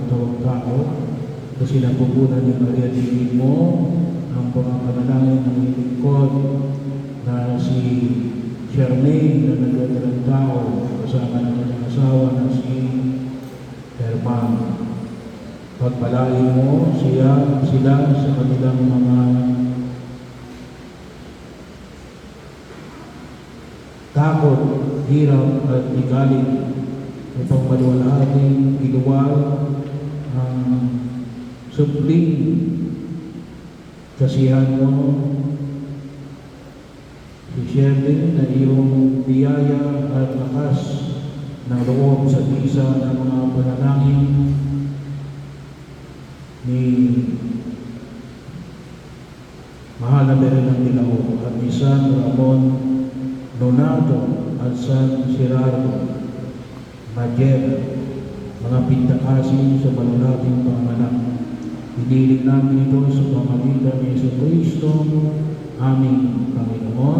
tawang tao, kasi napupunan ni Maria Tigil mo ang mga panalangin ng lingkod na si Charmaine na nagdadalang tao kasama ng kanyang asawa na si Herman. Pagpalain mo sila sa kanilang mga takot, hirap at igalit upang maluwalhating iluwal ang supling kasihan mo si Sherlyn na iyong biyaya at lakas ng loob sa bisa ng mga panalangin ni Mahal na Merenang Dilao at ni San Ramon Nonato at San Gerardo Majer, mga pintakasi sa malalaking panganak. Hiniling namin ito sa pamamagitan ni Jesucristo, aming Panginoon.